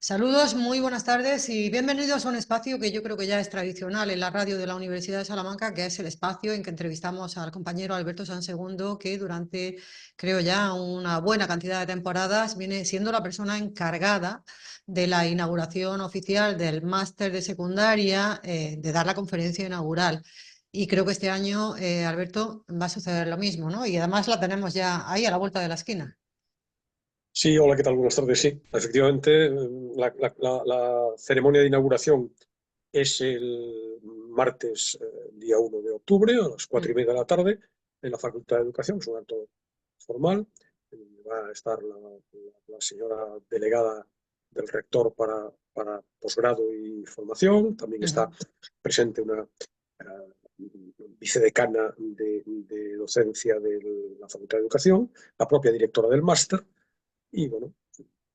Saludos, muy buenas tardes y bienvenidos a un espacio que yo creo que ya es tradicional en la radio de la Universidad de Salamanca, que es el espacio en que entrevistamos al compañero Alberto Sansegundo, que durante, creo ya, una buena cantidad de temporadas viene siendo la persona encargada de la inauguración oficial del máster de secundaria, de dar la conferencia inaugural. Y creo que este año, Alberto, va a suceder lo mismo, ¿no? Y además la tenemos ya ahí a la vuelta de la esquina. Sí, hola, ¿qué tal? Buenas tardes. Sí, efectivamente, la ceremonia de inauguración es el martes, día 1 de octubre, a las Mm. 4:30 de la tarde, en la Facultad de Educación. Es un acto formal. Va a estar la señora delegada del rector para posgrado y formación. También está Ujú. presente una vicedecana de docencia de la Facultad de Educación, la propia directora del máster. Y bueno,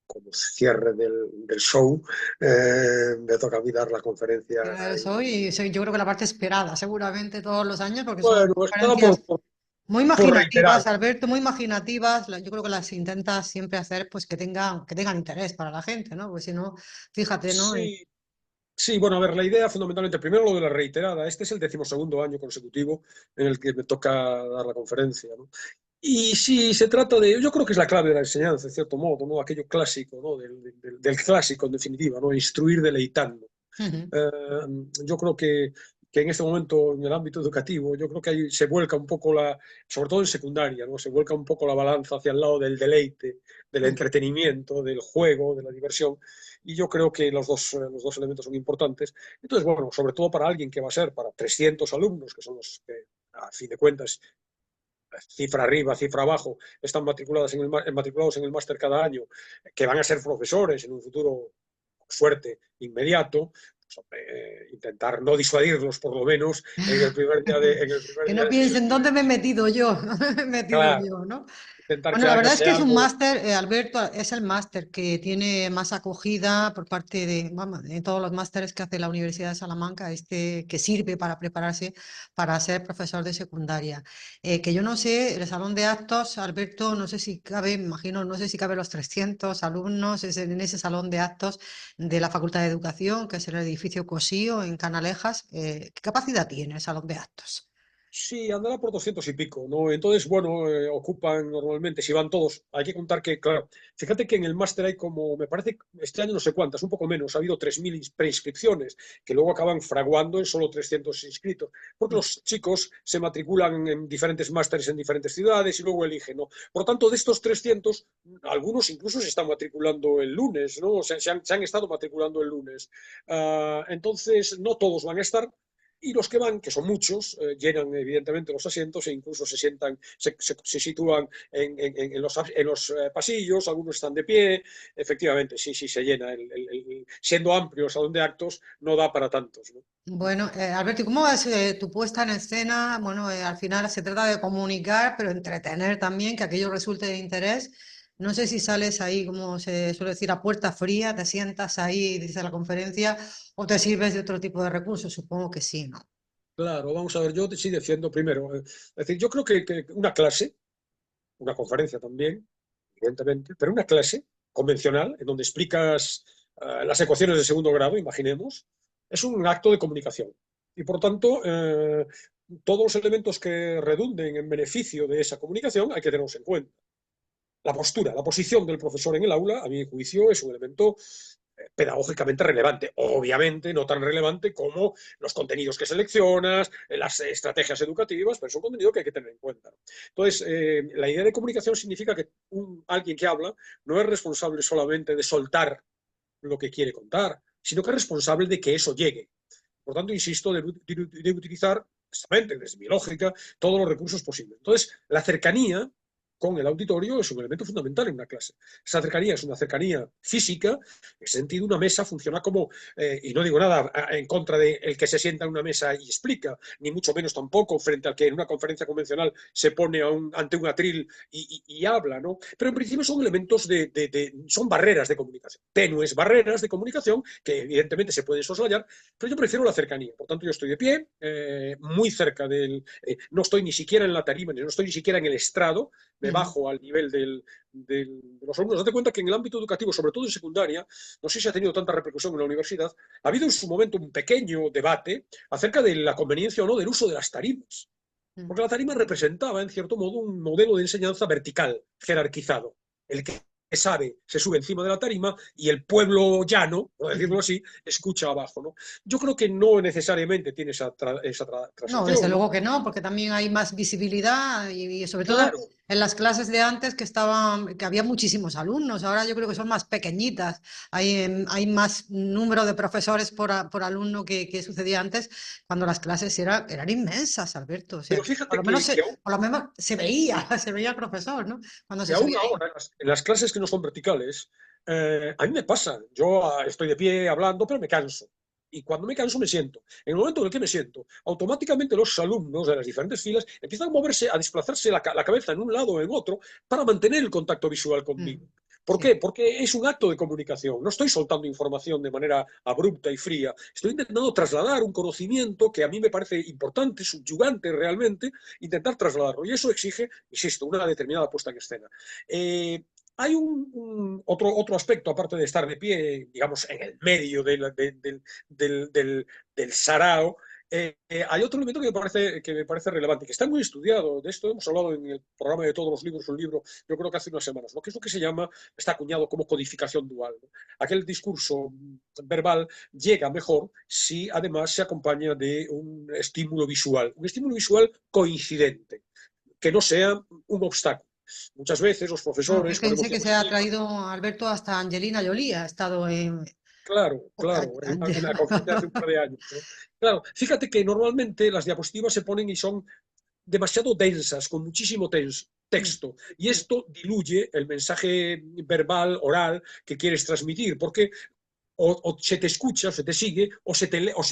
como cierre del show, me toca a mí dar la conferencia. Yo creo que la parte esperada, seguramente todos los años, porque son Bueno, esperada conferencias muy por reiterar. imaginativas, Alberto, muy imaginativas. Yo creo que las intentas siempre hacer pues que tengan interés para la gente, ¿no? Porque si no, fíjate, ¿no? Sí, sí, bueno, a ver, la idea fundamentalmente, primero lo de la reiterada. Este es el 12º año consecutivo en el que me toca dar la conferencia, ¿no? Y sí, se trata de, yo creo que es la clave de la enseñanza, en cierto modo, ¿no? Aquello clásico, ¿no? Del clásico, en definitiva, ¿no? Instruir deleitando. Ujú. Eh, yo creo que en este momento, en el ámbito educativo, yo creo que ahí se vuelca un poco sobre todo en secundaria, ¿no? Se vuelca un poco la balanza hacia el lado del deleite, del Mm. entretenimiento, del juego, de la diversión. Y yo creo que los dos elementos son importantes. Entonces, bueno, sobre todo para alguien que va a ser para 300 alumnos, que son los que, a fin de cuentas, cifra arriba, cifra abajo, están matriculados en el máster cada año, que van a ser profesores en un futuro, suerte, inmediato. Pues, intentar no disuadirlos, por lo menos, en el primer Que día no de sus piensen dónde me he estudios. metido yo, dónde me he metido Claro, yo, ¿no? intentar Bueno, que la haga verdad es que es un algo. máster, Alberto, es el máster que tiene más acogida por parte de, vamos, de todos los másteres que hace la Universidad de Salamanca, este que sirve para prepararse para ser profesor de secundaria. Que yo no sé, el salón de actos, Alberto, no sé si cabe, me imagino, no sé si cabe los 300 alumnos en ese salón de actos de la Facultad de Educación, que es el edificio Cosío en Canalejas. ¿Qué capacidad tiene el salón de actos? Sí, andará por 200 y pico, ¿no? Entonces, bueno, ocupan normalmente, si van todos, hay que contar que, claro, fíjate que en el máster hay como, me parece, este año no sé cuántas, un poco menos, ha habido 3.000 preinscripciones, que luego acaban fraguando en solo 300 inscritos, porque Mm. los chicos se matriculan en diferentes másteres en diferentes ciudades y luego eligen, ¿no? Por tanto, de estos 300, algunos incluso se están matriculando el lunes, ¿no? O sea, se han estado matriculando el lunes. Entonces, no todos van a estar, y los que van, que son muchos, llenan evidentemente los asientos e incluso se sientan, se sitúan en los pasillos, algunos están de pie. Efectivamente, sí, sí, se llena. Siendo amplio el salón de actos, no da para tantos, ¿no? Bueno, Alberto, ¿y cómo es tu puesta en escena? Bueno, al final se trata de comunicar, pero entretener también, que aquello resulte de interés. No sé si sales ahí, como se suele decir, a puerta fría, te sientas ahí y dices la conferencia, o te sirves de otro tipo de recursos. Supongo que sí, ¿no? Claro, vamos a ver, yo sí defiendo primero. Es decir, yo creo que una clase, una conferencia también, evidentemente, pero una clase convencional, en donde explicas las ecuaciones de segundo grado, imaginemos, es un acto de comunicación. Y por tanto, todos los elementos que redunden en beneficio de esa comunicación hay que tenerlos en cuenta. La postura, la posición del profesor en el aula, a mi juicio, es un elemento pedagógicamente relevante. Obviamente no tan relevante como los contenidos que seleccionas, las estrategias educativas, pero es un contenido que hay que tener en cuenta. Entonces, la idea de comunicación significa que alguien que habla no es responsable solamente de soltar lo que quiere contar, sino que es responsable de que eso llegue. Por tanto, insisto, de utilizar, justamente desde mi lógica, todos los recursos posibles. Entonces, la cercanía con el auditorio es un elemento fundamental en una clase. Esa cercanía es una cercanía física, en ese sentido una mesa funciona como, y no digo nada en contra de el que se sienta en una mesa y explica, ni mucho menos tampoco frente al que en una conferencia convencional se pone ante un atril y habla, ¿no? Pero en principio son elementos son barreras de comunicación, tenues barreras de comunicación que evidentemente se pueden soslayar, pero yo prefiero la cercanía. Por tanto, yo estoy de pie, muy cerca no estoy ni siquiera en la tarima, no estoy ni siquiera en el estrado, debajo al nivel de los alumnos. Date cuenta que en el ámbito educativo, sobre todo en secundaria, no sé si ha tenido tanta repercusión en la universidad, ha habido en su momento un pequeño debate acerca de la conveniencia o no del uso de las tarimas. Porque la tarima representaba, en cierto modo, un modelo de enseñanza vertical, jerarquizado. El que sabe se sube encima de la tarima y el pueblo llano, por decirlo así, escucha abajo, ¿no? Yo creo que no necesariamente tiene esa No, desde transición, ¿no? luego que no, porque también hay más visibilidad y sobre todo Claro, en las clases de antes que había muchísimos alumnos, ahora yo creo que son más pequeñitas, hay más número de profesores por alumno que sucedía antes, cuando las clases eran inmensas, Alberto, o sea, pero fíjate que aún, por lo menos se veía, se veía el profesor, ¿no? Cuando que se aún subía ahí. ahora, en las clases que no son verticales, a mí me pasa, yo estoy de pie hablando, pero me canso. Y cuando me canso me siento. En el momento en el que me siento, automáticamente los alumnos de las diferentes filas empiezan a moverse, a desplazarse la cabeza en un lado o en otro para mantener el contacto visual conmigo. ¿Por Sí. qué? Porque es un acto de comunicación. No estoy soltando información de manera abrupta y fría. Estoy intentando trasladar un conocimiento que a mí me parece importante, subyugante realmente, intentar trasladarlo. Y eso exige, insisto, una determinada puesta en escena. Hay otro aspecto, aparte de estar de pie, digamos, en el medio del sarao. Hay otro elemento que me parece relevante, que está muy estudiado. De esto hemos hablado en el programa de todos los libros, un libro, yo creo que hace unas semanas, ¿no? Que es lo que se llama, está acuñado como codificación dual, ¿no? Aquel discurso verbal llega mejor si además se acompaña de un estímulo visual coincidente, que no sea un obstáculo. Muchas veces los No, profesores ponemos fíjense que se ha diapositivas. traído Alberto hasta Angelina Jolie, ha estado en... Claro, claro, en la conferencia de hace un par de años, ¿no? Claro, fíjate que normalmente las diapositivas se ponen y son demasiado densas, con muchísimo texto, y esto diluye el mensaje verbal, oral, que quieres transmitir, porque o se te escucha, o se te sigue, o se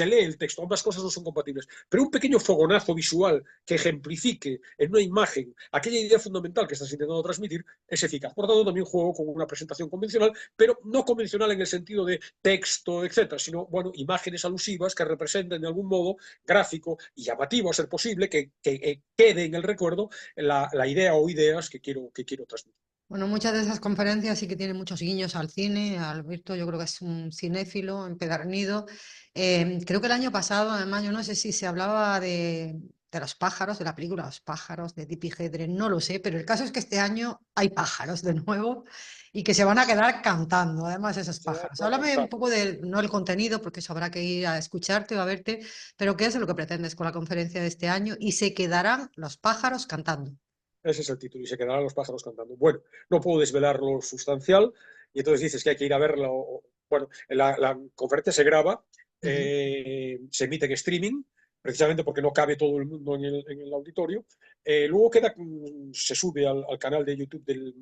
lee el texto. Ambas cosas no son compatibles. Pero un pequeño fogonazo visual que ejemplifique en una imagen aquella idea fundamental que estás intentando transmitir es eficaz. Por tanto, también juego con una presentación convencional, pero no convencional en el sentido de texto, etcétera, sino, bueno, imágenes alusivas que representen de algún modo gráfico y llamativo, a ser posible, que quede en el recuerdo la idea o ideas que quiero transmitir. Bueno, muchas de esas conferencias sí que tienen muchos guiños al cine. Alberto, yo creo que es un cinéfilo empedernido. Creo que el año pasado, además, yo no sé si se hablaba de los pájaros, de la película Los pájaros, de Tippi Hedren, no lo sé, pero el caso es que este año hay pájaros de nuevo y que se van a quedar cantando, además, esos Se va pájaros. a Háblame un cantar. poco del, no el contenido, porque eso habrá que ir a escucharte o a verte, pero ¿qué es lo que pretendes con la conferencia de este año? Y se quedarán los pájaros cantando. Ese es el título, y se quedarán los pájaros cantando. Bueno, no puedo desvelar lo sustancial, y entonces dices que hay que ir a verlo. Bueno, la conferencia se graba, Ujú. se emite en streaming, precisamente porque no cabe todo el mundo en el auditorio. Luego se sube al canal de YouTube del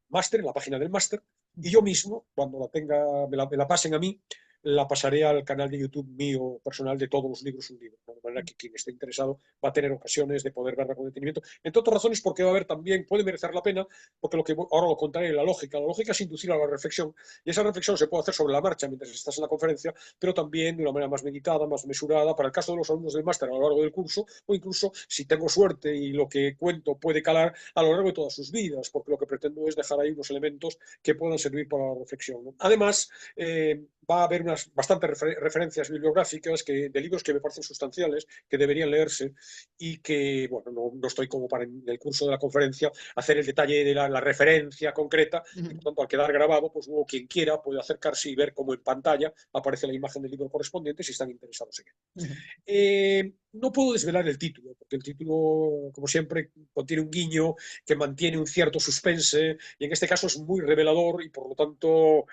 máster, en la página del máster, y yo mismo, cuando la tenga, me la pasen a mí, la pasaré al canal de YouTube mío personal de todos los libros un libro, ¿no? De manera que quien esté interesado va a tener ocasiones de poder verla con detenimiento. Entre otras razones, porque va a haber también, puede merecer la pena, porque lo que ahora lo contaré, la lógica es inducir a la reflexión, y esa reflexión se puede hacer sobre la marcha mientras estás en la conferencia, pero también de una manera más meditada, más mesurada, para el caso de los alumnos del máster a lo largo del curso, o incluso, si tengo suerte y lo que cuento puede calar, a lo largo de todas sus vidas, porque lo que pretendo es dejar ahí unos elementos que puedan servir para la reflexión, ¿no? Además, va a haber unas bastantes referencias bibliográficas de libros que me parecen sustanciales, que deberían leerse, y que, bueno, no estoy como para en el curso de la conferencia hacer el detalle de la referencia concreta, y por tanto, al quedar grabado, pues luego quien quiera puede acercarse y ver cómo en pantalla aparece la imagen del libro correspondiente si están interesados en él. No puedo desvelar el título, porque el título, como siempre, contiene un guiño que mantiene un cierto suspense, y en este caso es muy revelador, y por lo tanto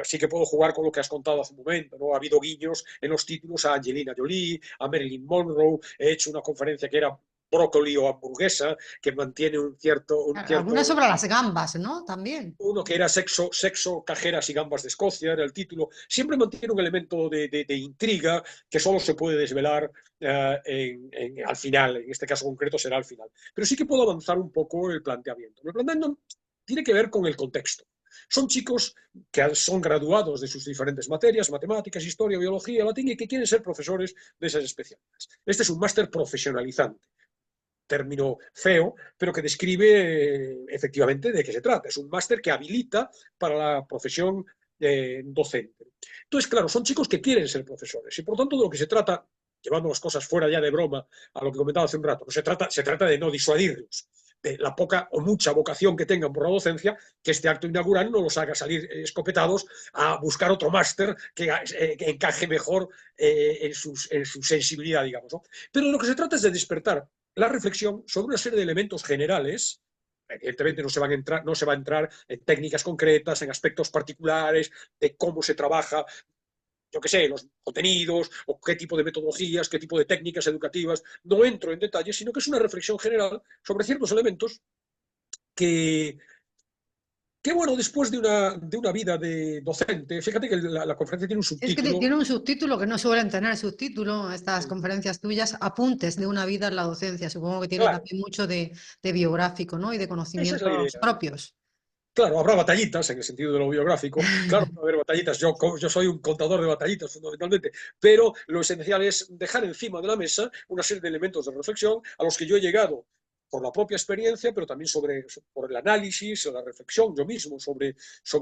sí que puedo jugar con lo que has contado hace un momento, ¿no? Ha habido guiños en los títulos a Angelina Jolie, a Marilyn Monroe. He hecho una conferencia que era brócoli o hamburguesa, que mantiene Algunas sobre las gambas, ¿no? También. uno que era sexo, cajeras y gambas de Escocia, era el título. Siempre mantiene un elemento de intriga que solo se puede desvelar al final. En este caso concreto será al final. Pero sí que puedo avanzar un poco el planteamiento. El planteamiento tiene que ver con el contexto. Son chicos que son graduados de sus diferentes materias, matemáticas, historia, biología, latín, y que quieren ser profesores de esas especialidades. Este es un máster profesionalizante. término feo, pero que describe efectivamente de qué se trata. Es un máster que habilita para la profesión docente. Entonces, claro, son chicos que quieren ser profesores y por tanto de lo que se trata, llevando las cosas fuera ya de broma a lo que comentaba hace un rato, no se trata de no disuadirlos, de la poca o mucha vocación que tengan por la docencia, que este acto inaugural no los haga salir escopetados a buscar otro máster que encaje mejor en su sensibilidad, digamos, ¿no? Pero de lo que se trata es de despertar la reflexión sobre una serie de elementos generales. Evidentemente no se va a entrar en técnicas concretas, en aspectos particulares, de cómo se trabaja, yo qué sé, los contenidos, o qué tipo de metodologías, qué tipo de técnicas educativas. No entro en detalles, sino que es una reflexión general sobre ciertos elementos que, que bueno, después de una vida de docente, fíjate que la conferencia tiene un Es que subtítulo. tiene un subtítulo que no suelen tener subtítulo, estas conferencias tuyas, apuntes de una vida en la docencia. Supongo que tiene Claro, también mucho de biográfico, ¿no? Y de esa es la conocimientos idea. propios. Claro, habrá batallitas en el sentido de lo biográfico. Claro, va a haber batallitas. Yo soy un contador de batallitas fundamentalmente, pero lo esencial es dejar encima de la mesa una serie de elementos de reflexión a los que yo he llegado por la propia experiencia, pero también por el análisis o la reflexión yo mismo sobre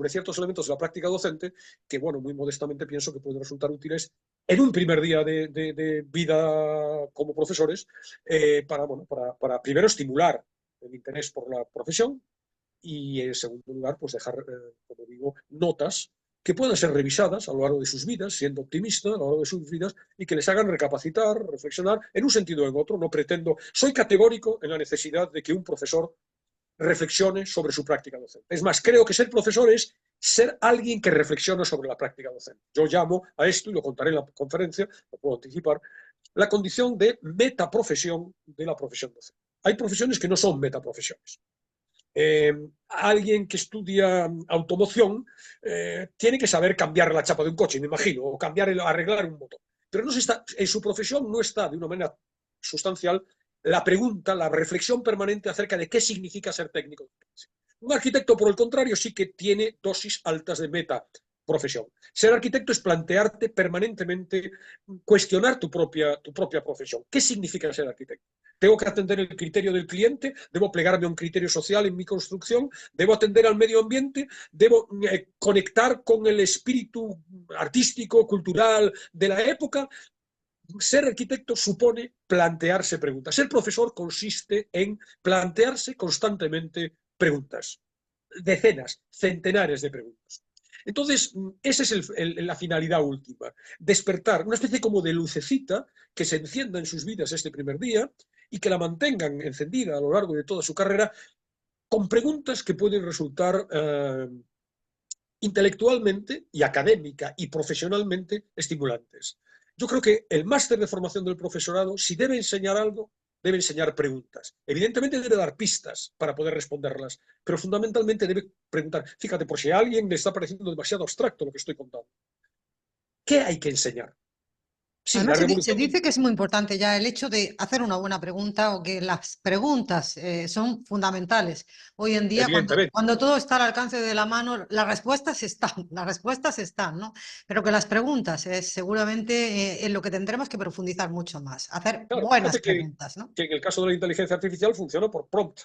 ciertos elementos de la práctica docente que, bueno, muy modestamente pienso que pueden resultar útiles en un primer día de vida como profesores bueno, para primero estimular el interés por la profesión y en segundo lugar, pues dejar, como digo, notas que puedan ser revisadas a lo largo de sus vidas, siendo optimista a lo largo de sus vidas, y que les hagan recapacitar, reflexionar en un sentido o en otro. No pretendo, soy categórico en la necesidad de que un profesor reflexione sobre su práctica docente. Es más, creo que ser profesor es ser alguien que reflexiona sobre la práctica docente. Yo llamo a esto, y lo contaré en la conferencia, lo puedo anticipar, la condición de metaprofesión de la profesión docente. Hay profesiones que no son metaprofesiones. eh, alguien que estudia automoción tiene que saber cambiar la chapa de un coche, me imagino, o arreglar un motor. Pero no se está, en su profesión no está de una manera sustancial la pregunta, la reflexión permanente acerca de qué significa ser técnico. Un arquitecto, por el contrario, sí que tiene dosis altas de meta profesión. Ser arquitecto es plantearte permanentemente, cuestionar tu propia profesión. ¿Qué significa ser arquitecto? ¿Tengo que atender el criterio del cliente? ¿Debo plegarme a un criterio social en mi construcción? ¿Debo atender al medio ambiente? ¿Debo conectar con el espíritu artístico, cultural de la época? Ser arquitecto supone plantearse preguntas. Ser profesor consiste en plantearse constantemente preguntas. Decenas, centenares de preguntas. Entonces, esa es la finalidad última, despertar una especie como de lucecita que se encienda en sus vidas este primer día y que la mantengan encendida a lo largo de toda su carrera con preguntas que pueden resultar intelectualmente y académica y profesionalmente estimulantes. Yo creo que el máster de formación del profesorado, si debe enseñar algo, debe enseñar preguntas. Evidentemente debe dar pistas para poder responderlas, pero fundamentalmente debe preguntar. Fíjate, por si a alguien le está pareciendo demasiado abstracto lo que estoy contando. ¿Qué hay que enseñar? Sí, la Además, se revolución. dice que es muy importante ya el hecho de hacer una buena pregunta o que las preguntas son fundamentales. Hoy en día, Evidentemente. cuando todo está al alcance de la mano, las respuestas están, ¿no? Pero que las preguntas es seguramente en lo que tendremos que profundizar mucho más, hacer Claro, buenas fíjate preguntas, ¿no? que en el caso de la inteligencia artificial funciona por prompt.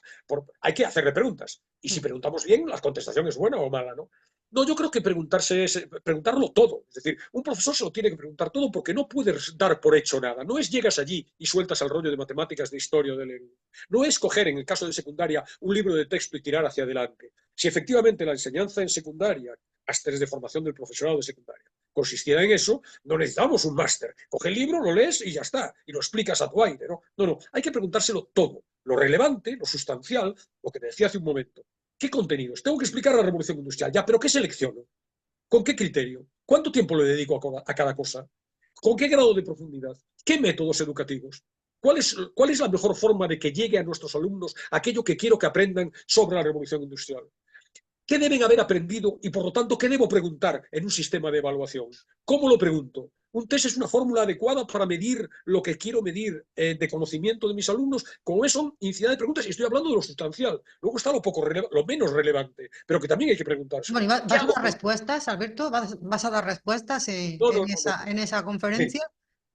Hay que hacerle preguntas. Y si Mm. preguntamos bien, la contestación es buena o mala, ¿no? No, yo creo que preguntarse es preguntarlo todo. Es decir, un profesor se lo tiene que preguntar todo porque no puedes dar por hecho nada. No es llegas allí y sueltas el rollo de matemáticas, de historia, de lengua. No es coger, en el caso de secundaria, un libro de texto y tirar hacia adelante. Si efectivamente la enseñanza en secundaria, másteres de formación del profesorado de secundaria, consistiera en eso, no necesitamos un máster. Coge el libro, lo lees y ya está. Y lo explicas a tu aire, ¿no? No, no. Hay que preguntárselo todo. Lo relevante, lo sustancial, lo que te decía hace un momento. ¿Qué contenidos? Tengo que explicar la revolución industrial. Ya, pero ¿qué selecciono? ¿Con qué criterio? ¿Cuánto tiempo le dedico a cada cosa? ¿Con qué grado de profundidad? ¿Qué métodos educativos? ¿Cuál es la mejor forma de que llegue a nuestros alumnos aquello que quiero que aprendan sobre la revolución industrial? ¿Qué deben haber aprendido y, por lo tanto, qué debo preguntar en un sistema de evaluación? ¿Cómo lo pregunto? ¿Un test es una fórmula adecuada para medir lo que quiero medir de conocimiento de mis alumnos? Como son infinidad de preguntas, y estoy hablando de lo sustancial. Luego está lo menos relevante, pero que también hay que preguntárselo. Bueno, ¿y ¿Qué vas a hago? dar respuestas, Alberto? ¿Vas a dar respuestas No, no, no, no. en esa Sí. conferencia?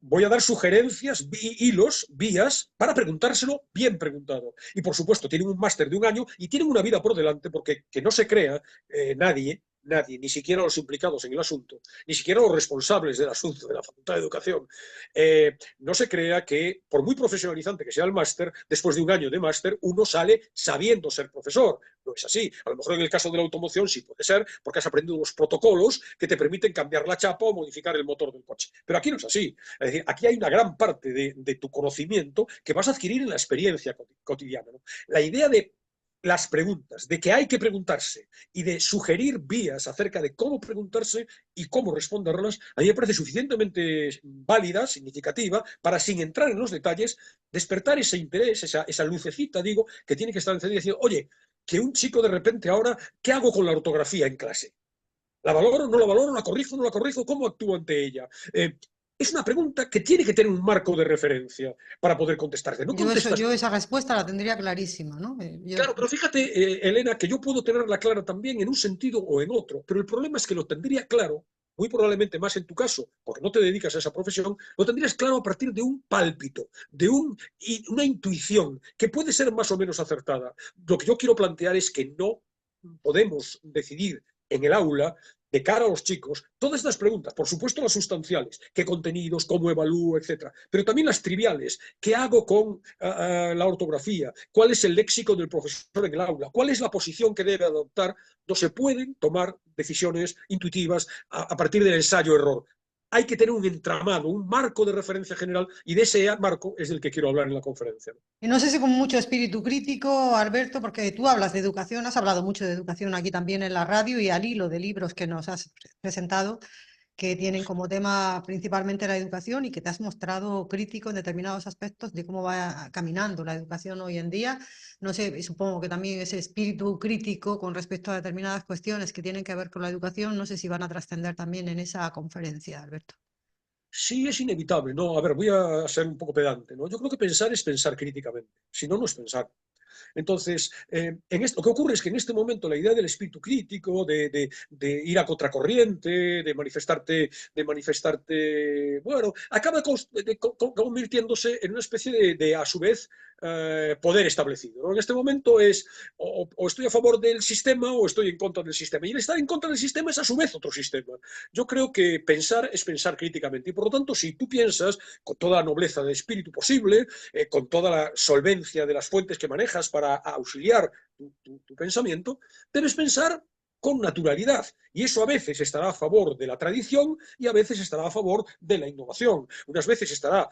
voy a dar sugerencias, hilos, vías, para preguntárselo bien preguntado. Y por supuesto, tienen un máster de un año y tienen una vida por delante, porque que no se crea nadie, ni siquiera los implicados en el asunto, ni siquiera los responsables del asunto de la Facultad de Educación, no se crea que, por muy profesionalizante que sea el máster, después de un año de máster, uno sale sabiendo ser profesor. No es así. A lo mejor en el caso de la automoción sí puede ser, porque has aprendido unos protocolos que te permiten cambiar la chapa o modificar el motor del coche. Pero aquí no es así. Es decir, aquí hay una gran parte de tu conocimiento que vas a adquirir en la experiencia cotidiana, ¿no? La idea de las preguntas, de que hay que preguntarse y de sugerir vías acerca de cómo preguntarse y cómo responderlas, a mí me parece suficientemente válida, significativa, para, sin entrar en los detalles, despertar ese interés, esa lucecita, digo, que tiene que estar encendida y decir, oye, que un chico de repente ahora, ¿qué hago con la ortografía en clase? ¿La valoro, no la valoro, la corrijo, no la corrijo? ¿Cómo actúo ante ella? Es una pregunta que tiene que tener un marco de referencia para poder contestarte. No contestas. Yo esa respuesta la tendría clarísima, ¿no? Claro, pero fíjate, Elena, que yo puedo tenerla clara también en un sentido o en otro, pero el problema es que lo tendría claro, muy probablemente más en tu caso, porque no te dedicas a esa profesión, lo tendrías claro a partir de un pálpito, de una intuición que puede ser más o menos acertada. Lo que yo quiero plantear es que no podemos decidir en el aula de cara a los chicos, todas estas preguntas, por supuesto las sustanciales, qué contenidos, cómo evalúo, etcétera, pero también las triviales, qué hago con la ortografía, cuál es el léxico del profesor en el aula, cuál es la posición que debe adoptar. No se pueden tomar decisiones intuitivas a partir del ensayo-error. Hay que tener un entramado, un marco de referencia general, y de ese marco es del que quiero hablar en la conferencia. Y no sé si con mucho espíritu crítico, Alberto, porque tú hablas de educación, has hablado mucho de educación aquí también en la radio y al hilo de libros que nos has presentado, que tienen como tema principalmente la educación y que te has mostrado crítico en determinados aspectos de cómo va caminando la educación hoy en día. No sé, supongo que también ese espíritu crítico con respecto a determinadas cuestiones que tienen que ver con la educación, no sé si van a trascender también en esa conferencia, Alberto. Sí, es inevitable. No, a ver, voy a ser un poco pedante, ¿no? Yo creo que pensar es pensar críticamente. Si no, no es pensar. Entonces, lo que ocurre es que en este momento la idea del espíritu crítico, de ir a contracorriente, bueno, acaba convirtiéndose en una especie a su vez, poder establecido, ¿no? En este momento es o estoy a favor del sistema o estoy en contra del sistema. Y el estar en contra del sistema es a su vez otro sistema. Yo creo que pensar es pensar críticamente. Y por lo tanto, si tú piensas con toda la nobleza de espíritu posible, con toda la solvencia de las fuentes que manejas para auxiliar tu pensamiento, debes pensar con naturalidad. Y eso a veces estará a favor de la tradición y a veces estará a favor de la innovación. Unas veces estará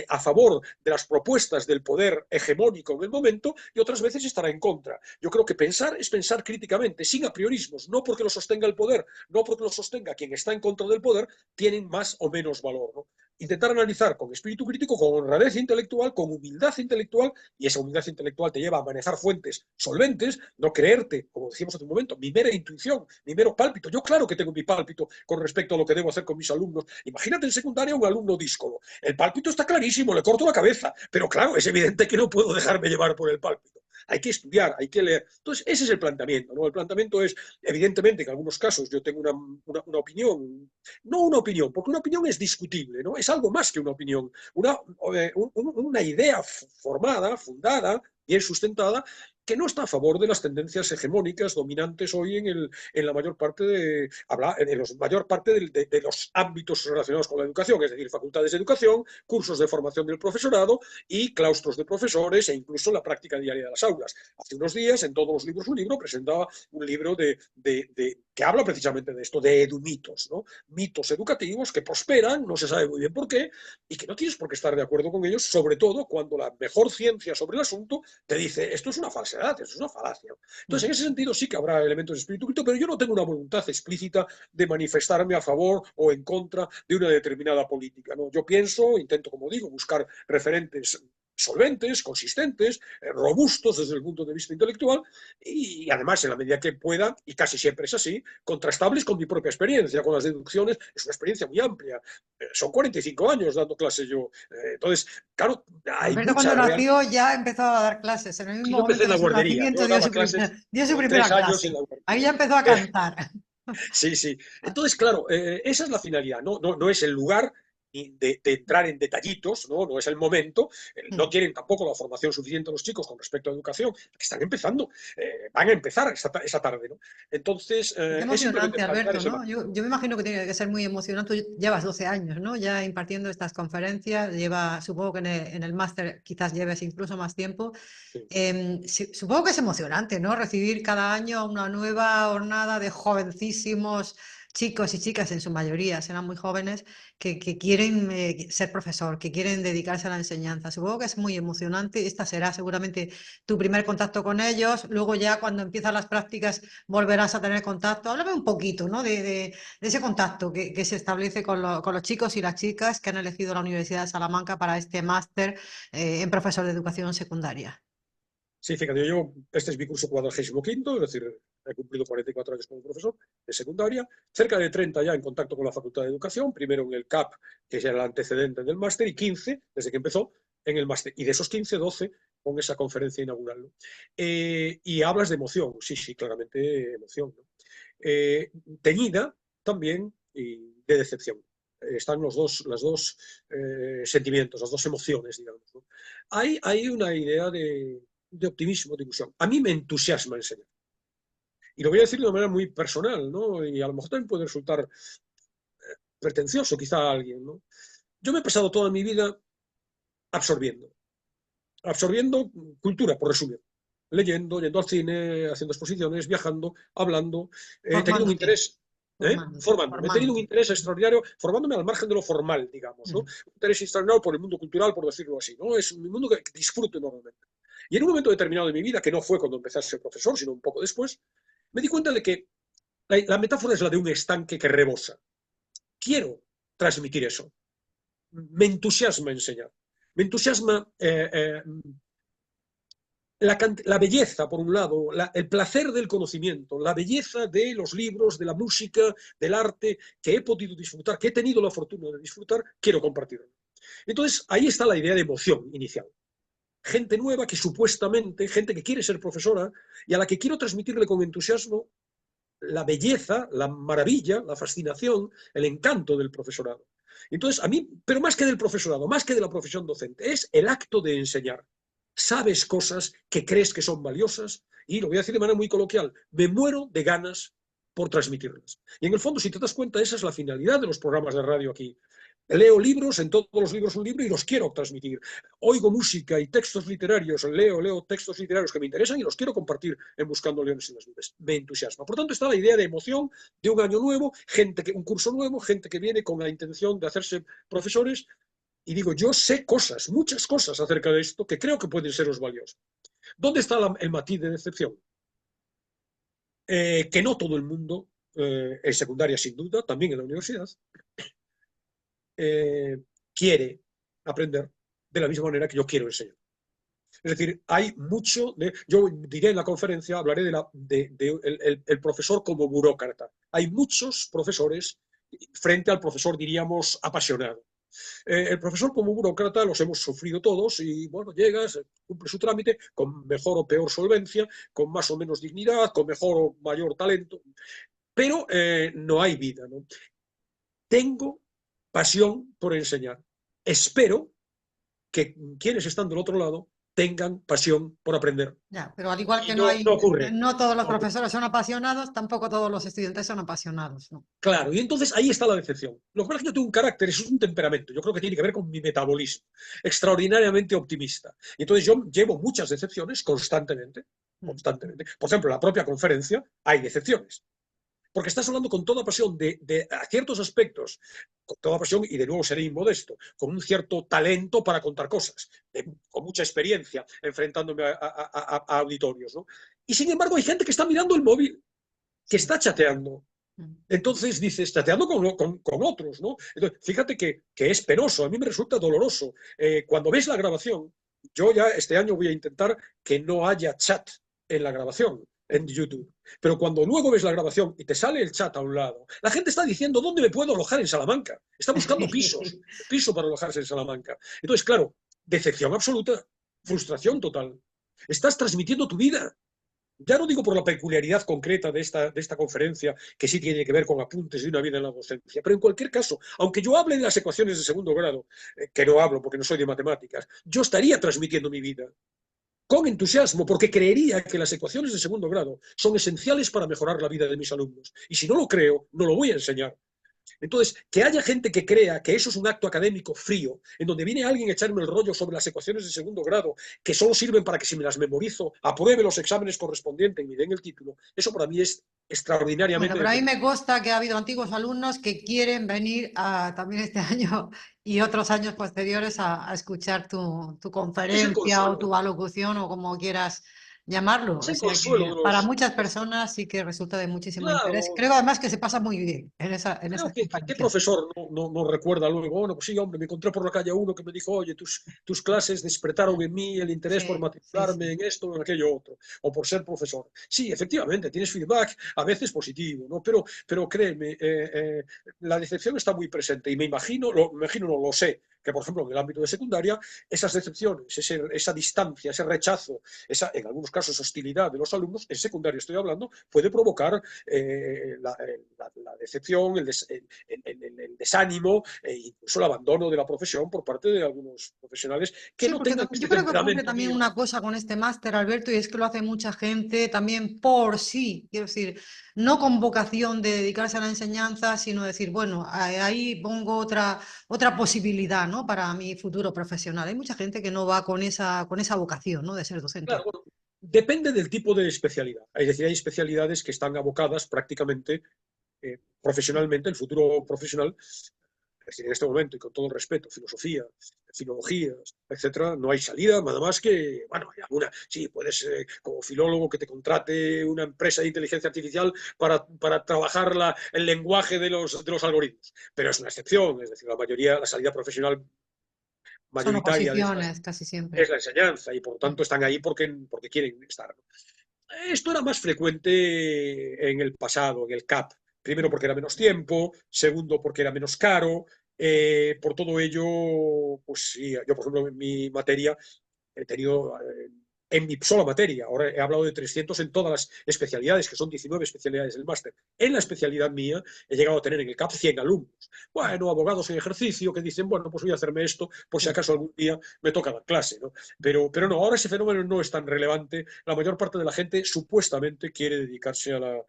a favor de las propuestas del poder hegemónico en el momento y otras veces estará en contra. Yo creo que pensar es pensar críticamente, sin apriorismos, no porque lo sostenga el poder, no porque lo sostenga quien está en contra del poder, tienen más o menos valor, ¿no? Intentar analizar con espíritu crítico, con honradez intelectual, con humildad intelectual, y esa humildad intelectual te lleva a manejar fuentes solventes, no creerte, como decíamos hace un momento, mi mera intuición, mi mero pálpito. Yo claro que tengo mi pálpito con respecto a lo que debo hacer con mis alumnos. Imagínate en secundaria un alumno díscolo. El pálpito está clarísimo, le corto la cabeza, pero claro, es evidente que no puedo dejarme llevar por el pálpito. Hay que estudiar, hay que leer. Entonces, ese es el planteamiento, ¿no? El planteamiento es, evidentemente, que en algunos casos yo tengo una opinión, no una opinión, porque una opinión es discutible, ¿no? Es algo más que una opinión, una idea formada, fundada, bien sustentada, que no está a favor de las tendencias hegemónicas dominantes hoy en la mayor parte de los ámbitos relacionados con la educación, es decir, facultades de educación, cursos de formación del profesorado y claustros de profesores e incluso la práctica diaria de las aulas. Hace unos días, en Todos los libros un libro, presentaba un libro que habla precisamente de esto, de edumitos, ¿no? Mitos educativos que prosperan, no se sabe muy bien por qué, y que no tienes por qué estar de acuerdo con ellos, sobre todo cuando la mejor ciencia sobre el asunto te dice, esto es una falsedad, esto es una falacia. Entonces, en ese sentido sí que habrá elementos de espíritu crítico, pero yo no tengo una voluntad explícita de manifestarme a favor o en contra de una determinada política, ¿no? Yo pienso, intento, como digo, buscar referentes solventes, consistentes, robustos desde el punto de vista intelectual y además en la medida que pueda, y casi siempre es así, contrastables con mi propia experiencia, con las deducciones. Es una experiencia muy amplia. Son 45 años dando clases yo. Entonces, claro, hay Alberto cuando mucha real. nació ya empezó a dar clases, en el Sí, mismo yo empecé momento en de la su guardería. nacimiento Yo daba clases dio su con 3 primera años en clase. la Ahí guardería. ya empezó a cantar. Sí, sí. Entonces, claro, esa es la finalidad. No es el lugar de entrar en detallitos, ¿no? No es el momento, no tienen tampoco la formación suficiente los chicos con respecto a educación, que están empezando, van a empezar esa tarde, ¿no? Entonces, Qué es simplemente emocionante, plantear Alberto, ese ¿no? marco. Yo me imagino que tiene que ser muy emocionante. Tú llevas 12 años, ¿no? Ya impartiendo estas conferencias, supongo que en el máster quizás lleves incluso más tiempo. Sí. Supongo que es emocionante, ¿no? Recibir cada año una nueva jornada de jovencísimos chicos y chicas, en su mayoría, serán muy jóvenes, que quieren ser profesor, que quieren dedicarse a la enseñanza. Supongo que es muy emocionante. Esta será seguramente tu primer contacto con ellos. Luego ya cuando empiezan las prácticas volverás a tener contacto. Háblame un poquito, ¿no? De ese contacto que se establece con los chicos y las chicas que han elegido la Universidad de Salamanca para este máster en profesor de educación secundaria. Sí, fíjate, este es mi curso 45º, es decir, he cumplido 44 años como profesor de secundaria, cerca de 30 ya en contacto con la Facultad de Educación, primero en el CAP, que es el antecedente del máster, y 15, desde que empezó, en el máster. Y de esos 15, 12 con esa conferencia inaugural, ¿no? Y hablas de emoción, sí, sí, claramente emoción, ¿no? Teñida también y de decepción. Están los dos sentimientos, las dos emociones, digamos, ¿no? Hay una idea de optimismo, de ilusión. A mí me entusiasma enseñar. Y lo voy a decir de una manera muy personal, ¿no? Y a lo mejor también puede resultar pretencioso quizá a alguien, ¿no? Yo me he pasado toda mi vida absorbiendo, absorbiendo cultura, por resumir. Leyendo, yendo al cine, haciendo exposiciones, viajando, hablando, he tenido un Formándote, interés, formándote, formándome, he tenido un formándote. interés extraordinario, formándome al margen de lo formal, digamos, ¿no? Mm. Un interés extraordinario por el mundo cultural, por decirlo así, ¿no? Es un mundo que disfruto enormemente. Y en un momento determinado de mi vida, que no fue cuando empecé a ser profesor, sino un poco después, me di cuenta de que la metáfora es la de un estanque que rebosa. Quiero transmitir eso. Me entusiasma enseñar. Me entusiasma la belleza, por un lado, el placer del conocimiento, la belleza de los libros, de la música, del arte, que he podido disfrutar, que he tenido la fortuna de disfrutar, quiero compartirlo. Entonces, ahí está la idea de emoción inicial. Gente nueva que supuestamente, gente que quiere ser profesora y a la que quiero transmitirle con entusiasmo la belleza, la maravilla, la fascinación, el encanto del profesorado. Entonces, a mí, pero más que del profesorado, más que de la profesión docente, es el acto de enseñar. Sabes cosas que crees que son valiosas y, lo voy a decir de manera muy coloquial, me muero de ganas por transmitirlas. Y en el fondo, si te das cuenta, esa es la finalidad de los programas de radio aquí. Leo libros, en todos los libros un libro y los quiero transmitir. Oigo música y textos literarios, leo textos literarios que me interesan y los quiero compartir en Buscando Leones en las Nubes. Me entusiasma. Por tanto, está la idea de emoción de un año nuevo, un curso nuevo, gente que viene con la intención de hacerse profesores. Y digo, yo sé cosas, muchas cosas acerca de esto que creo que pueden seros valiosas. ¿Dónde está el matiz de decepción? Que no todo el mundo, en secundaria sin duda, también en la universidad, quiere aprender de la misma manera que yo quiero enseñar. Es decir, hay mucho yo diré en la conferencia, hablaré el profesor como burócrata. Hay muchos profesores frente al profesor, diríamos, apasionado. El profesor como burócrata los hemos sufrido todos y, bueno, llegas, cumple su trámite con mejor o peor solvencia, con más o menos dignidad, con mejor o mayor talento, pero no hay vida, ¿no? Tengo pasión por enseñar. Espero que quienes están del otro lado tengan pasión por aprender. Ya, pero al igual Y que no ocurre. no todos los No ocurre. profesores son apasionados, tampoco todos los estudiantes son apasionados, ¿no? Claro, y entonces ahí está la decepción. Lo que pasa es que yo tengo un carácter, eso es un temperamento, yo creo que tiene que ver con mi metabolismo, extraordinariamente optimista. Y entonces yo llevo muchas decepciones constantemente, Mm. constantemente. Por ejemplo, en la propia conferencia hay decepciones, porque estás hablando con toda pasión de ciertos aspectos, con toda pasión, y de nuevo seré inmodesto, con un cierto talento para contar cosas, con mucha experiencia, enfrentándome a auditorios, ¿no? Y sin embargo hay gente que está mirando el móvil, que Sí. está chateando. Mm. Entonces dices, chateando con otros, ¿no? Entonces, fíjate que es penoso, a mí me resulta doloroso. Cuando ves la grabación, yo ya este año voy a intentar que no haya chat en la grabación, en YouTube. Pero cuando luego ves la grabación y te sale el chat a un lado, la gente está diciendo, ¿dónde me puedo alojar en Salamanca? Está buscando piso para alojarse en Salamanca. Entonces, claro, decepción absoluta, frustración total. Estás transmitiendo tu vida, Ya no digo por la peculiaridad concreta de esta conferencia, que sí tiene que ver con apuntes de una vida en la docencia, pero en cualquier caso, aunque yo hable de las ecuaciones de segundo grado, que no hablo porque no soy de matemáticas, yo estaría transmitiendo mi vida con entusiasmo, porque creería que las ecuaciones de segundo grado son esenciales para mejorar la vida de mis alumnos. Y si no lo creo, no lo voy a enseñar. Entonces, que haya gente que crea que eso es un acto académico frío, en donde viene alguien a echarme el rollo sobre las ecuaciones de segundo grado, que solo sirven para que si me las memorizo, apruebe los exámenes correspondientes y me den el título, eso para mí es Bueno, extraordinariamente pero a mí decepcionante. me consta que ha habido antiguos alumnos que quieren venir también este año y otros años posteriores a escuchar tu Es el conferencia o consuelo, tu alocución o como quieras llamarlo. es O el sea consuelo que para muchas personas sí que resulta de muchísimo interés. claro, Creo además que se pasa muy bien en creo esas que qué conferencias. profesor no recuerda luego, bueno, pues sí, hombre, me encontré por la calle uno que me dijo, oye, tus clases despertaron en mí el interés por Sí, sí, matricularme sí. en esto o en aquello otro, o por ser profesor. Sí, efectivamente, tienes feedback, a veces positivo, ¿no? Pero créeme, la decepción está muy presente y me imagino, no lo sé, que por ejemplo en el ámbito de secundaria, esas decepciones, esa distancia, ese rechazo, esa, en algunos casos hostilidad de los alumnos, en secundaria estoy hablando, puede provocar la decepción, el desánimo e incluso el abandono de la profesión por parte de algunos profesionales que Sí, no porque tengan yo este creo que ocurre temperamento también mío. una cosa con este máster, Alberto, y es que lo hace mucha gente también por sí, quiero decir, no con vocación de dedicarse a la enseñanza, sino decir, bueno, ahí pongo otra posibilidad, ¿no? Para mi futuro profesional. Hay mucha gente que no va con esa vocación, ¿no? De ser Claro, docente. bueno, depende del tipo de especialidad. Es decir, hay especialidades que están abocadas prácticamente profesionalmente, el futuro profesional, es decir, en este momento, y con todo el respeto, filosofía, filologías, etcétera, no hay salida, nada más que, bueno, hay alguna, sí, puedes, como filólogo, que te contrate una empresa de inteligencia artificial para trabajar el lenguaje de los algoritmos, pero es una excepción, es decir, la mayoría, la salida profesional Son mayoritaria de estas oposiciones casi siempre. es la enseñanza y por lo tanto están ahí porque quieren estar. Esto era más frecuente en el pasado, en el CAP. Primero porque era menos tiempo, segundo porque era menos caro. Por todo ello, pues sí, yo por ejemplo en mi materia he tenido, en mi sola materia, ahora he hablado de 300 en todas las especialidades, que son 19 especialidades del máster. En la especialidad mía he llegado a tener en el CAP 100 alumnos. Bueno, abogados en ejercicio que dicen, bueno, pues voy a hacerme esto por si Sí. acaso algún día me toca la clase, ¿no? Pero no, ahora ese fenómeno no es tan relevante. La mayor parte de la gente supuestamente quiere dedicarse a la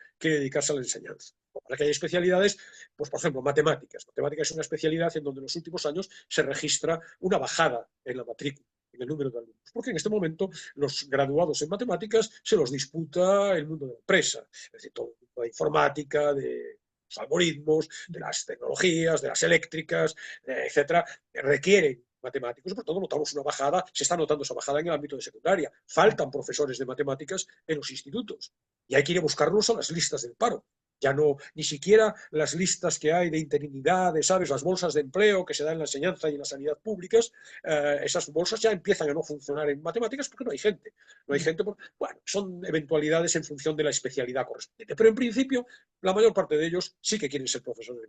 enseñanza. Para que hay especialidades, pues por ejemplo, matemáticas. Matemáticas es una especialidad en donde en los últimos años se registra una bajada en la matrícula, en el número de alumnos, porque en este momento los graduados en matemáticas se los disputa el mundo de la empresa, es decir, todo el mundo de informática, de los algoritmos, de las tecnologías, de las eléctricas, etcétera, requieren matemáticos, por tanto notamos una bajada, se está notando esa bajada en el ámbito de secundaria. Faltan profesores de matemáticas en los institutos y hay que ir a buscarlos a las listas del paro. Ya no, ni siquiera las listas que hay de interinidad, de, ¿sabes? Las bolsas de empleo que se dan en la enseñanza y en la sanidad públicas, esas bolsas ya empiezan a no funcionar en matemáticas porque no hay gente. No hay gente, bueno, son eventualidades en función de la especialidad correspondiente. Pero en principio, la mayor parte de ellos sí que quieren ser profesores.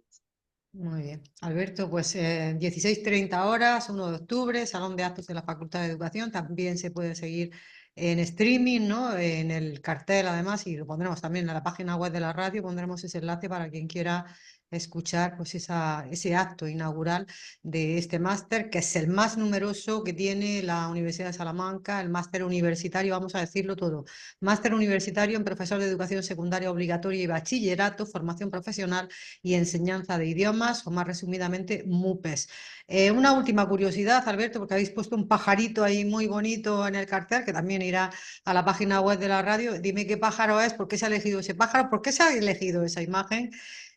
Muy bien. Alberto, pues 16:30 horas, 1 de octubre, Salón de Actos de la Facultad de Educación. También se puede seguir en streaming, ¿no? En el cartel, además, y lo pondremos también en la página web de la radio, pondremos ese enlace para quien quiera escuchar pues ese acto inaugural de este máster, que es el más numeroso que tiene la Universidad de Salamanca, el máster universitario, vamos a decirlo todo. Máster universitario en profesor de educación secundaria obligatoria y bachillerato, formación profesional y enseñanza de idiomas, o más resumidamente, MUPES. Una última curiosidad, Alberto, porque habéis puesto un pajarito ahí muy bonito en el cartel, que también irá a la página web de la radio. Dime qué pájaro es, por qué se ha elegido ese pájaro, por qué se ha elegido esa imagen.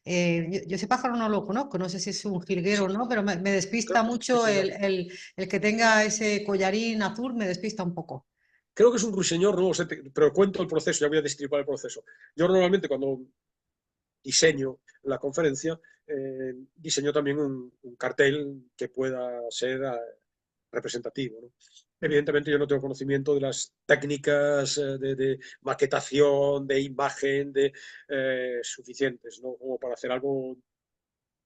Yo ese pájaro no lo conozco, no sé si es un jilguero Sí, o no, pero me despista creo, sí, mucho señor. el que tenga ese collarín azul, me despista un poco. Creo que es un ruiseñor, no lo sé, pero cuento el proceso, ya voy a destripar el proceso. Yo normalmente cuando diseño la conferencia, diseño también un cartel que pueda ser representativo, ¿no? Evidentemente yo no tengo conocimiento de las técnicas de maquetación, de imagen, suficientes, ¿no? Como para hacer algo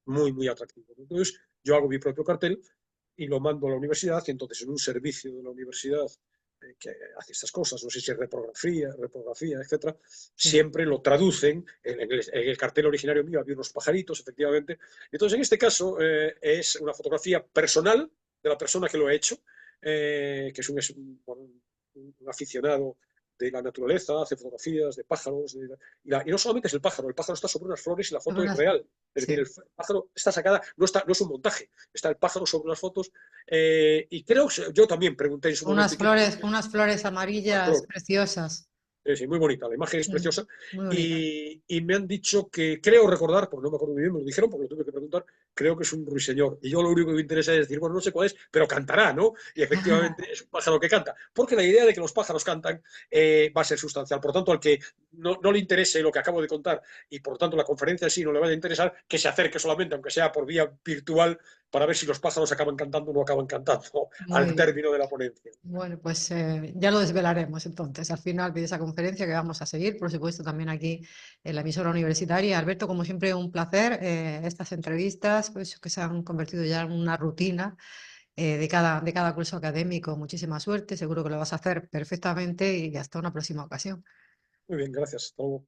muy atractivo, ¿no? Entonces yo hago mi propio cartel y lo mando a la universidad y entonces en un servicio de la universidad que hace estas cosas, no sé si es reprografía, etcétera, sí. siempre lo traducen en el cartel originario mío, había unos pajaritos, efectivamente. Entonces, en este caso, es una fotografía personal de la persona que lo ha hecho, que es un aficionado de la naturaleza, hace fotografías de pájaros, y no solamente es el pájaro está sobre unas flores y la foto es Unas- real. Es decir, sí. el pájaro está sacada, no es un montaje, está el pájaro sobre las fotos. Y creo, yo también pregunté en su momento, ¿y qué Unas flores amarillas flor? preciosas. Sí, muy bonita, la imagen es Mm, preciosa. muy bonita. Y me han dicho que, creo recordar, pues no me acuerdo muy bien, me lo dijeron porque lo tuve que preguntar, creo que es un ruiseñor. Y yo lo único que me interesa es decir, bueno, no sé cuál es, pero cantará, ¿no? Y efectivamente es un pájaro que canta. Porque la idea de que los pájaros cantan va a ser sustancial. Por tanto, al que no le interese lo que acabo de contar y por tanto la conferencia en sí no le vaya a interesar, que se acerque solamente, aunque sea por vía virtual, para ver si los pájaros acaban cantando o no acaban cantando Muy al bien. término de la ponencia. Bueno, pues ya lo desvelaremos entonces al final de esa conferencia que vamos a seguir, por supuesto, también aquí en la emisora universitaria. Alberto, como siempre, un placer. Estas entrevistas, pues, que se han convertido ya en una rutina de cada curso académico. Muchísima suerte, seguro que lo vas a hacer perfectamente y hasta una próxima ocasión. Muy bien, gracias. Hasta luego.